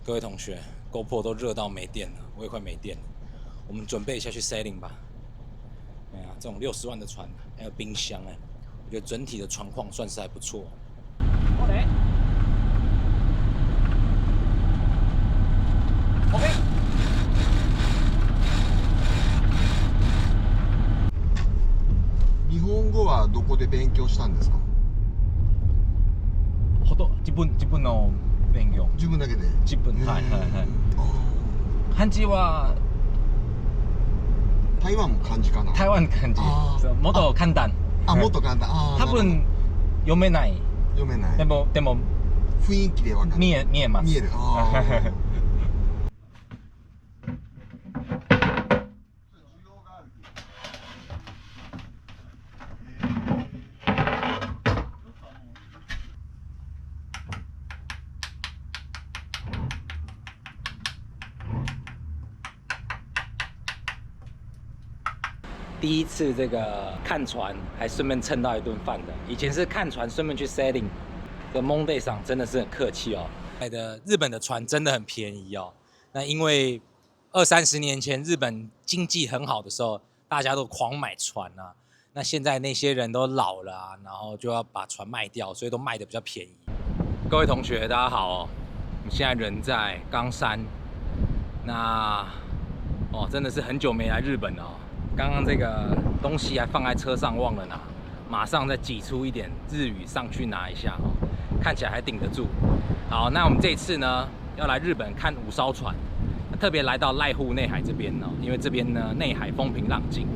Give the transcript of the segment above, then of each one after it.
各位同学 ，GoPro 都热到没电了，我也快没电了。我们准备下去 sailing 吧。哎呀，这种60万的船，还有冰箱哎，我觉得整体的船况算是还不错。OK。日本語はどこで勉強したんですか？自分の勉強。自分だけで。自分、はいはいはい。漢字は台湾も漢字かな。台湾漢字。もっと簡単。もっと簡単。多分読めない。読めない。でも雰囲気でわかる。見えます。見える。第一次这个看船，还顺便蹭到一顿饭的。以前是看船顺便去 sailing， 这 Monday 上真的是很客气哦。日本的船真的很便宜哦。那因为20-30年前日本经济很好的时候，大家都狂买船啊。那现在那些人都老了啊，然后就要把船卖掉，所以都卖的比较便宜。各位同学，大家好哦。我们现在人在冈山，那真的是很久没来日本了哦。刚刚这个东西还放在车上忘了拿，马上再挤出一点日语上去拿一下哦，看起来还顶得住。好，那我们这一次呢要来日本看5艘船，特别来到濑户内海这边哦，因为这边呢内海风平浪静，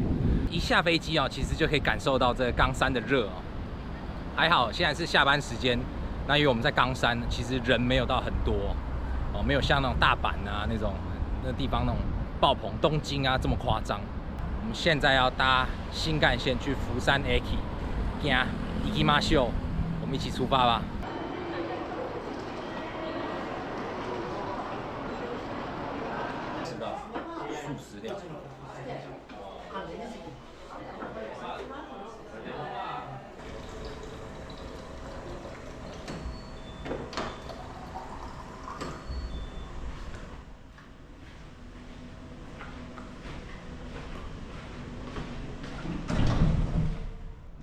一下飞机哦，其实就可以感受到这冈山的热哦。还好现在是下班时间，那因为我们在冈山，其实人没有到很多哦，没有像那种大阪啊那种那地方那种爆棚，东京啊这么夸张。我们现在要搭新干线去福山 Aki， 行きましょう，我们一起出发吧。是的，素食料。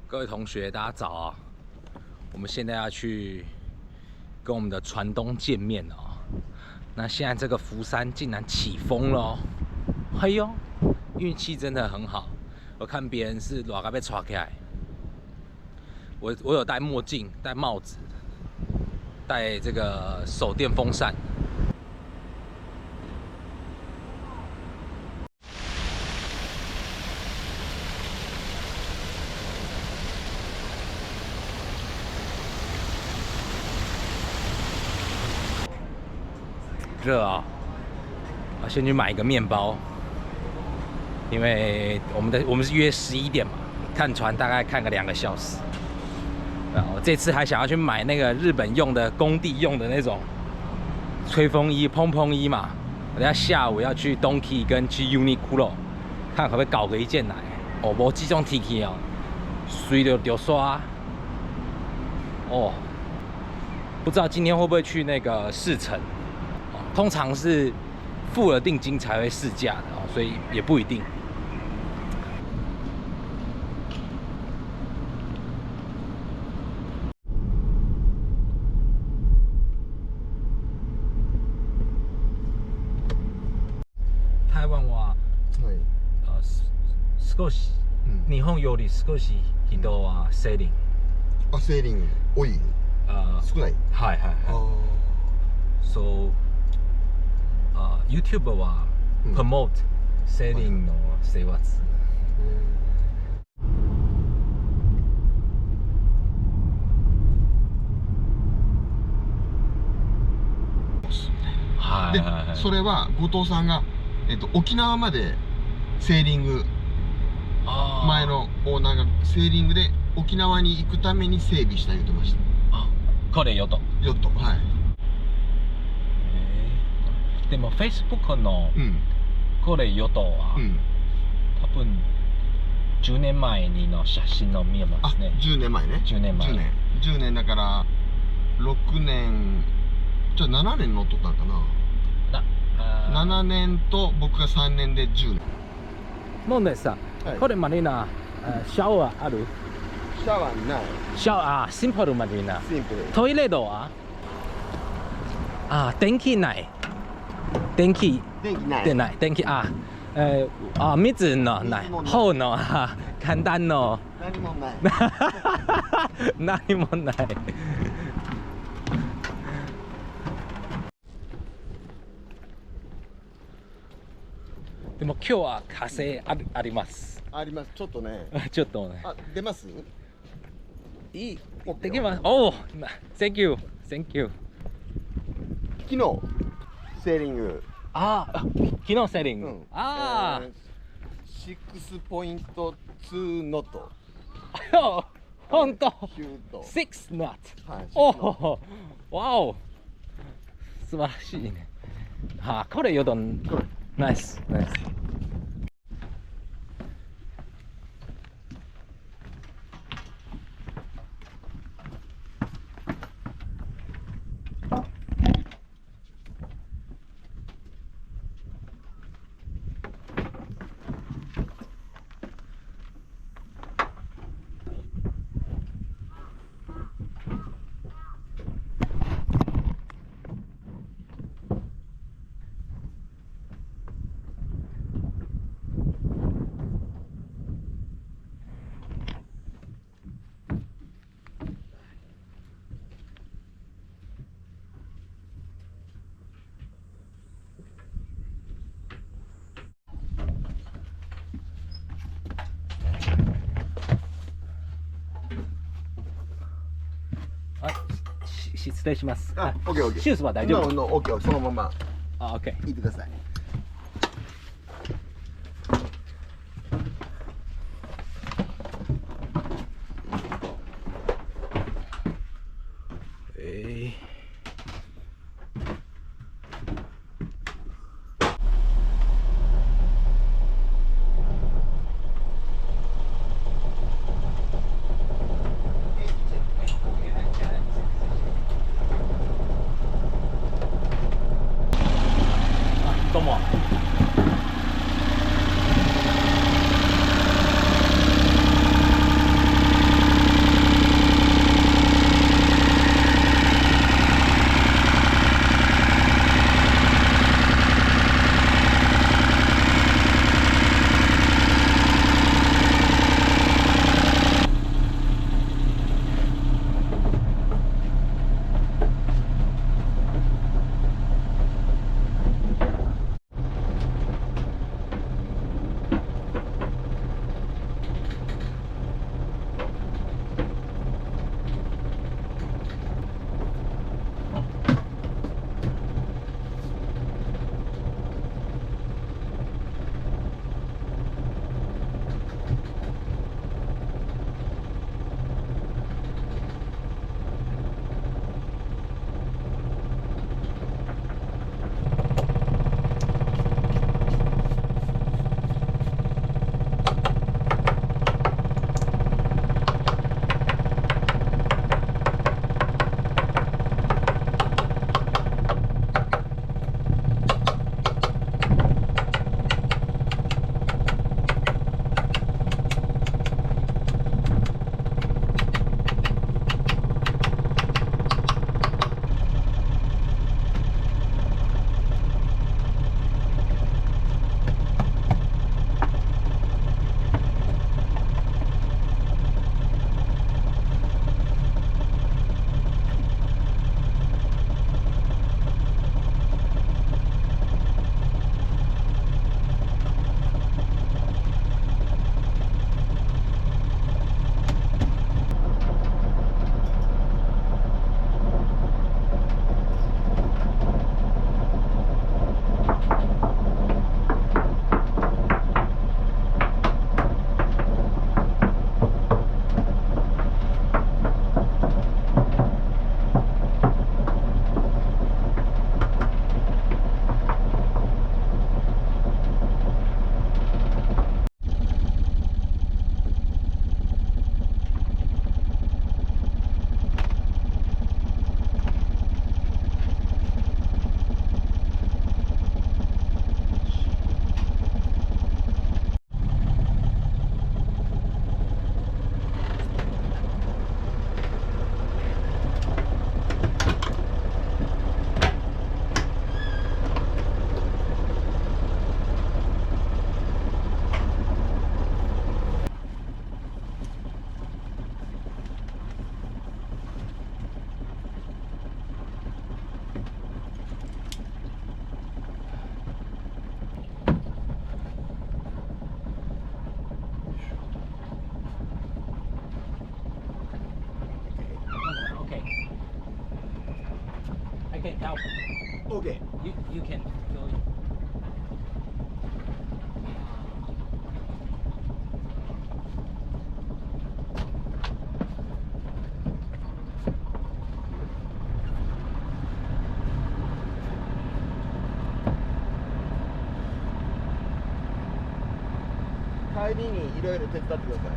各位同学，大家早啊！我们现在要去跟我们的船东见面哦。那现在这个福山竟然起风了哦！嘿呦，运气真的很好。我看别人是热到被吹起来，我有戴墨镜、戴帽子、戴这个手电风扇。热啊！我先去买一个面包，因为我们是约11点嘛，看船大概看个2个小时。我这次还想要去买那个日本用的工地用的那种吹风衣、蓬蓬衣嘛。我等下下午要去 Donkey 跟去 Uniqlo， 看可不可以搞个一件来。无这种天气哦，水就刷。不知道今天会不会去那个试乘。通常是付了定金才会试驾的哦，所以也不一定。台湾は少し日本より少し人はセーリング。セーリング多い？少ない？はいはいはい。So YouTube は promote sailing の生活。で、それは後藤さんが沖縄までセーリング、前のオーナーがセーリングで沖縄に行くために整備した言ってました。これヨット。ヨット、はい。でも Facebook のこれヨットは、多分10年前の写真を見えますね。10年前ね。10年前。10年だから6年、じゃあ7年乗っとったんかな。7年と僕が3年で10年。もんでさ、はいこれマリーナ、シャワーある？シャワーない。シャワー、シンプルマリーナ。シンプル。トイレットは？電気ない。電気電気ない。でない。電気、水のない。方の、簡単の。何もない。何もない。でも今日は風あります。あります。ちょっとね。ちょっとね。あ、出ます？いい。できます。おお、Thank you。Thank you。昨日セーリング。昨日セーリング。6.2ノット。本当。6 ノット。はい。おお、わお。素晴らしいね。これよどん。ナイス。ナイス。失礼します。オッケーオッケー。シューズは大丈夫？オッケー、そのまま。オッケー。いってください。どうも。can help. OK You can go.帰りにいろいろ手伝ってください。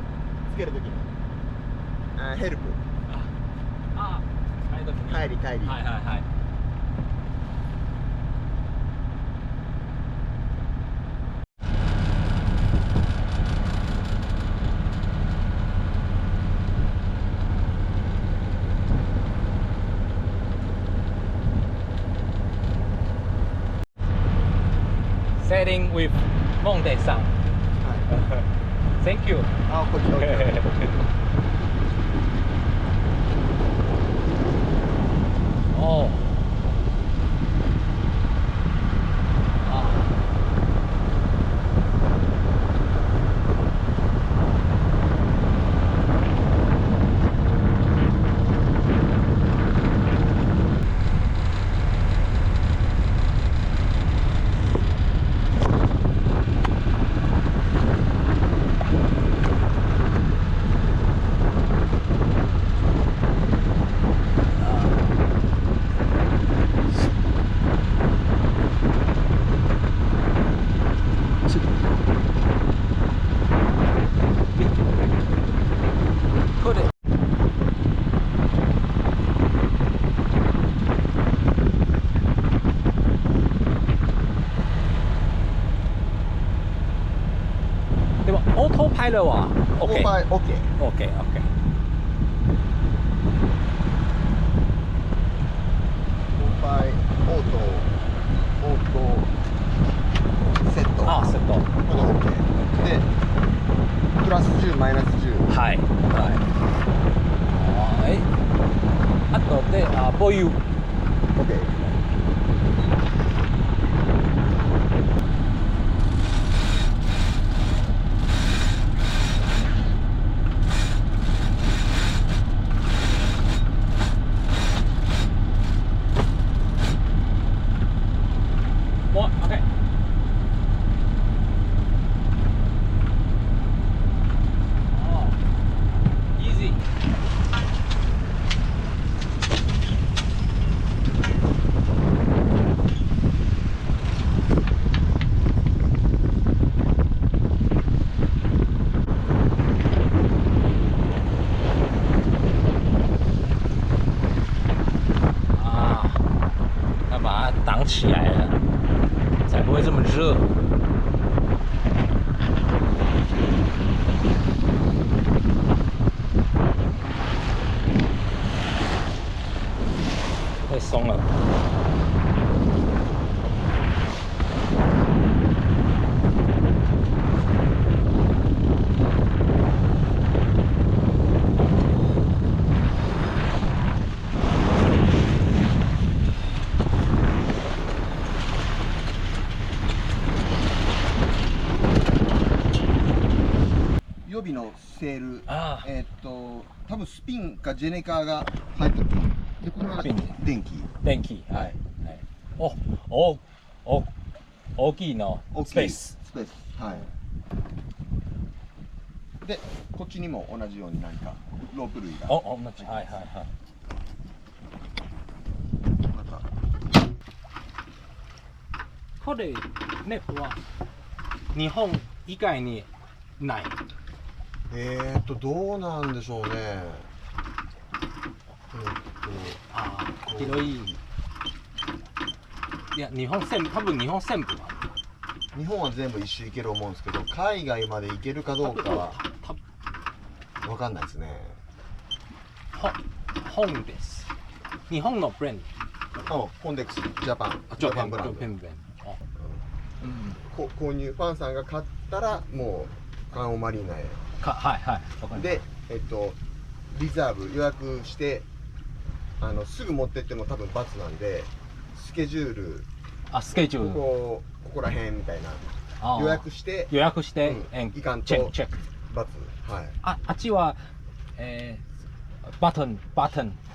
つけるときにヘルプあ、帰りはいはいはい。Sailing with 孟德さん。Thank you. あ、こっちこっち哦。啊。これ。でもオートパイロットは OK。オーパイ OK。 OK OK。オーパイオートセット。あ、セット。これ OK。でプラス10マイナス10。はいはい。あとでボユ。 OK。もう OK。Easy。啊，要把它挡起来了，才不会这么热。太松了。予備のセール、あ多分スピンかジェネカーが入ってる。で、これはスピン電気。電気。はいはい。大きいのスペース。スペース。はい。で、こっちにも同じように何かロープ類が。同じ。はいはいはい。また。これネットは日本以外にない。どうなんでしょうね。広い。いや、多分日本全部は。日本は全部一周行ける思うんですけど、海外まで行けるかどうかは分かんないですね。本です。日本のブランド。ホンデックスジャパンブランド。購入ファンさんが買ったらもうカンオマリーナへ。はいはい。で、リザーブ予約してすぐ持ってっても多分×なんで、スケジュールここら辺みたいな予約していかんとチェック×。はい。あっちはバトン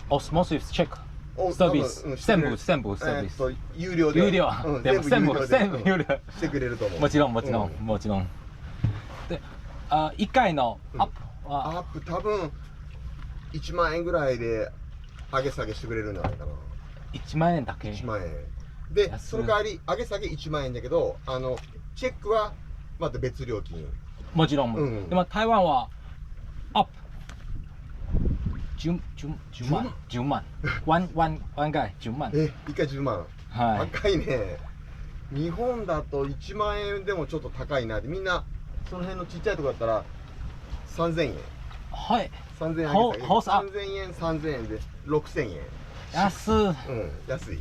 オスモシスチェックおサービス多分全部サービス有料で有料でも全部有料してくれると思う。もちろんもちろんで1回のアップはアップ多分1万円ぐらいで上げ下げしてくれるんじゃないかな。1万円だけ1万円で、安いその代わり上げ下げ1万円だけど、チェックはまた別料金。もちろん、でも台湾はアップ10万ワン回10万1回10万、はい高いね。日本だと1万円でもちょっと高いなって。みんなその辺のちっちゃいとこだったら3000円はい3000円ホースアップ3000円3000円で6000円。安安い。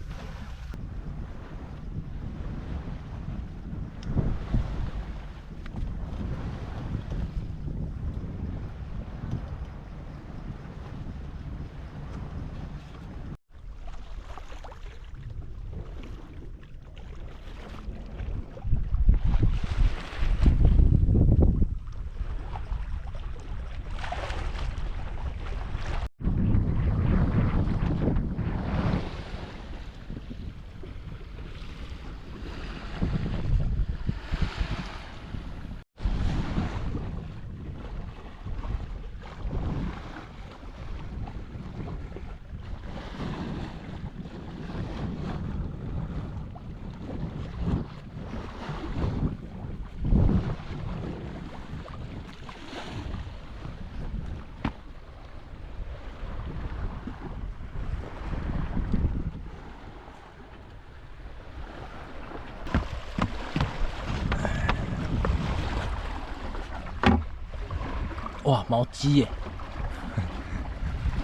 哇，毛鸡耶！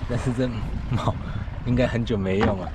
但是这毛应该很久没用了。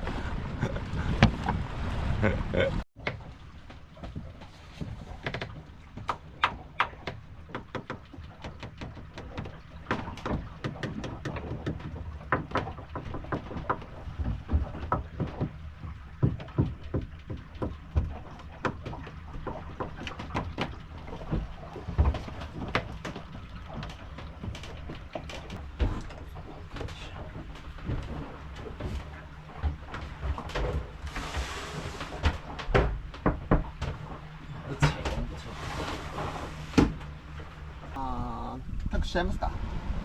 タクしちゃいますか。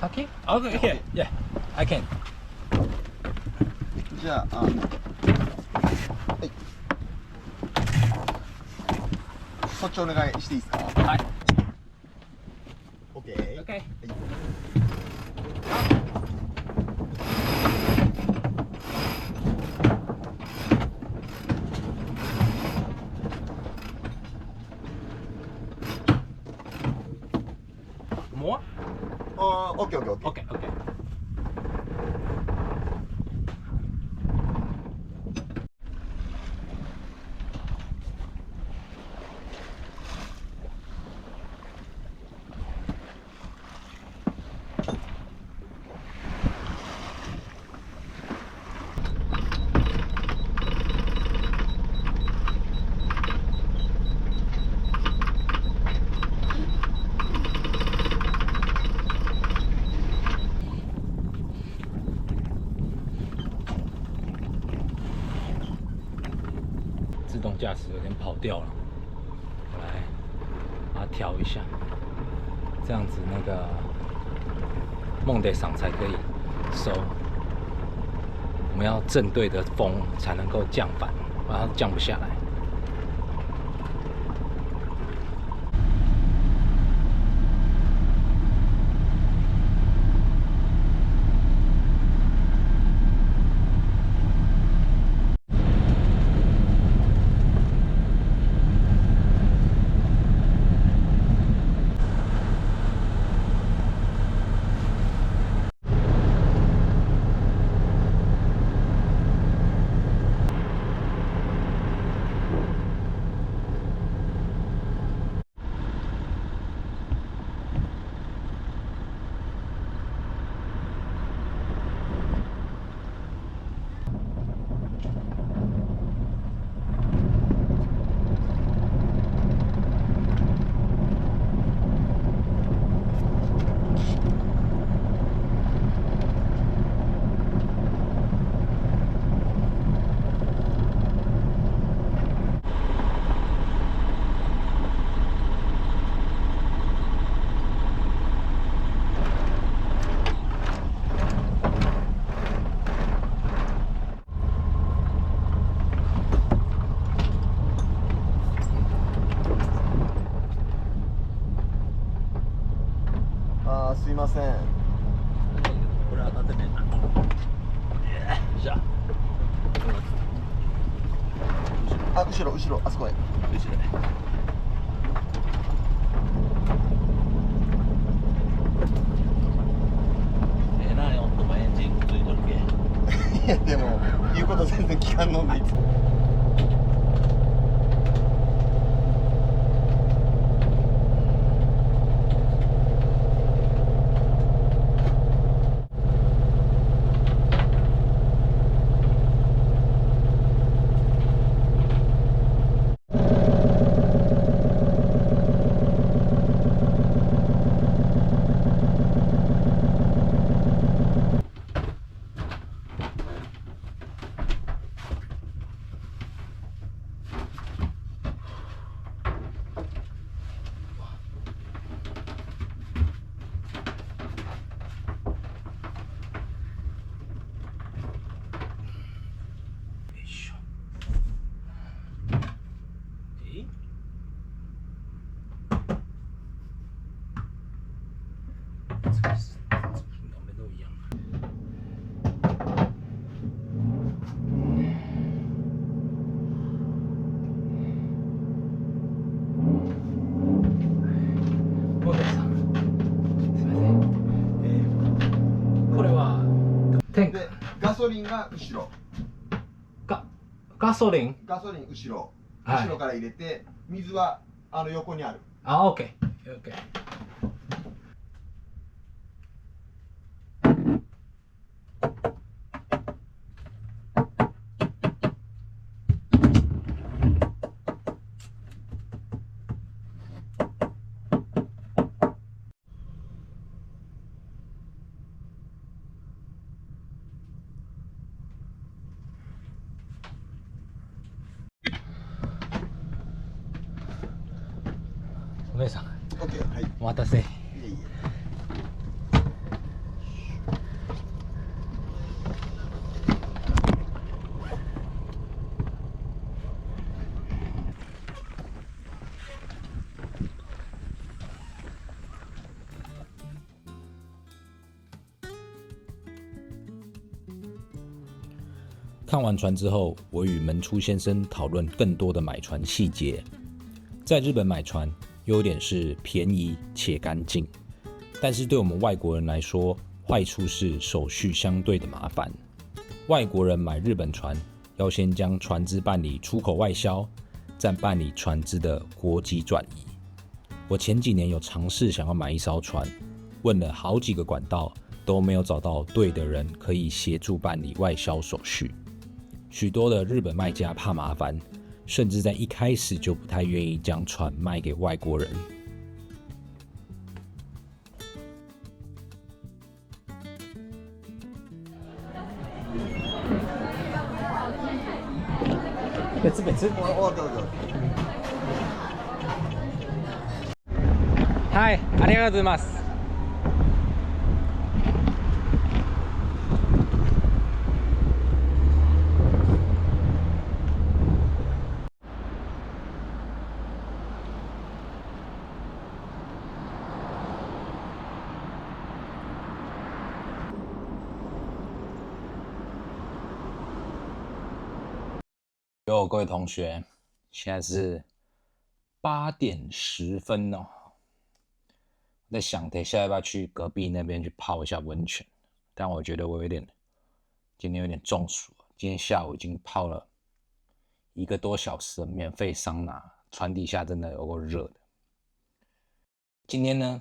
Okay? Okay, yeah, I can. じゃあ、はい。そっちお願いしていいですか。はい。OK。Okay. もうOK。Okay. Okay. 自动驾驶有点跑掉了，我来把它调一下，这样子那个梦得赏才可以收。我们要正对的风才能够降反，不然它降不下来。ません。これ当たってねえな。じゃあ。あ、後ろ、あそこへ。後ろへ。ええな、よっともエンジンついとるけ。いや、でも、言うこと全然聞かんのんでいつも。で、ガソリンが後ろ。ガソリンガソリン後ろ。はい後ろから入れて、水は横にある。あ、OK。OK。お姉さん、OK、はい。お待たせ。いえいえ。看完船之后，我与门出先生讨论更多的买船细节。在日本买船，优点是便宜且干净，但是对我们外国人来说，坏处是手续相对的麻烦。外国人买日本船，要先将船只办理出口外销，再办理船只的国籍转移。我前几年有尝试想要买一艘船，问了好几个管道，都没有找到对的人可以协助办理外销手续。许多的日本卖家怕麻烦，甚至在一开始就不太愿意将船卖给外国人。別はい、ありがとうございます。哟，各位同学，现在是8点10分哦。我在想，等一下要不要去隔壁那边去泡一下温泉？但我觉得我今天有点中暑。今天下午已经泡了1个多小时的免费桑拿，船底下真的有够热的。今天呢，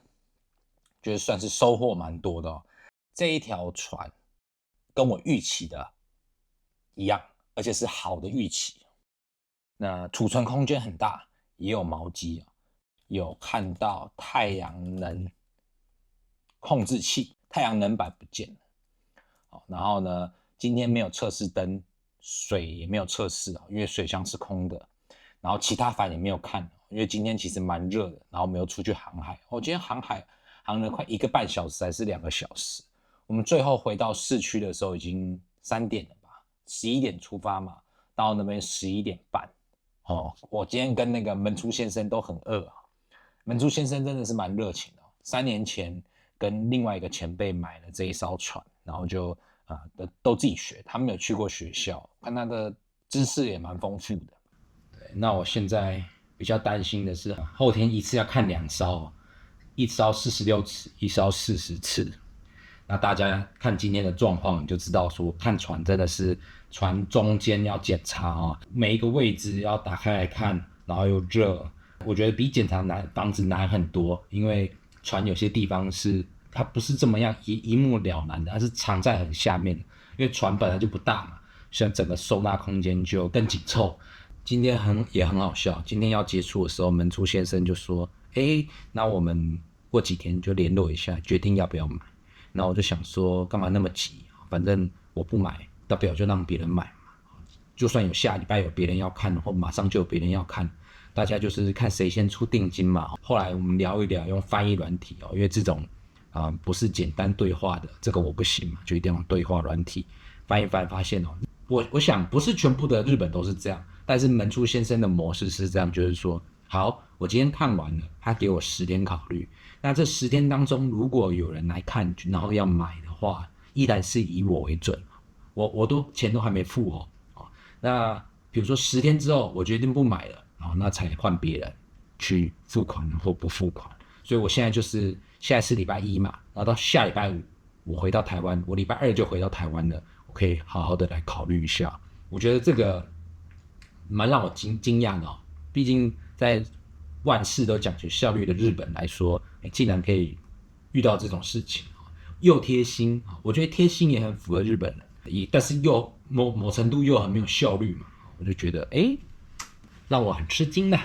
就是算是收获蛮多的哦。这一条船跟我预期的一样，而且是好的预期。那储存空间很大，也有毛机，有看到太阳能控制器，太阳能板不见了。然后呢，今天没有测试灯，水也没有测试，因为水箱是空的。然后其他帆也没有看，因为今天其实蛮热的，然后没有出去航海。我今天航了快1个半小时还是2个小时。我们最后回到市区的时候已经3点了吧，11点出发嘛，到那边11点半。我今天跟那个门出先生都很饿啊。门出先生真的是蛮热情的。3年前跟另外一个前辈买了这一艘船，然后就都自己学，他们有去过学校，看他的知识也蛮丰富的。对，那我现在比较担心的是，后天一次要看2艘，一艘46次，一艘40次。那大家看今天的状况，你就知道说看船真的是船中间要检查啊，每一个位置要打开来看，然后又热，我觉得比检查房子难很多，因为船有些地方是它不是这么样一目了然的，它是藏在很下面的，因为船本来就不大嘛，所以整个收纳空间就更紧凑。今天也很好笑，今天要结束的时候，门柱先生就说：“那我们过几天就联络一下，决定要不要买。”然后我就想说，干嘛那么急？反正我不买，大不了就让别人买嘛。就算有下礼拜有别人要看，或马上就有别人要看，大家就是看谁先出定金嘛。后来我们聊一聊，用翻译软体因为这种不是简单对话的，这个我不行嘛，就一定要用对话软体翻一翻，发现我想不是全部的日本都是这样，但是门柱先生的模式是这样，就是说，好，我今天看完了，他给我10天考虑。那这10天当中，如果有人来看，然后要买的话，依然是以我为准，我钱都还没付那比如说10天之后，我决定不买了，那才换别人去付款或不付款。所以我现在是礼拜1嘛，然后到下礼拜5我回到台湾，我礼拜2就回到台湾了，我可以好好的来考虑一下。我觉得这个蛮让我惊讶的毕竟在万事都讲究效率的日本来说，竟然可以遇到这种事情，又贴心，我觉得贴心也很符合日本人，但是又某程度又很没有效率嘛，我就觉得让我很吃惊的。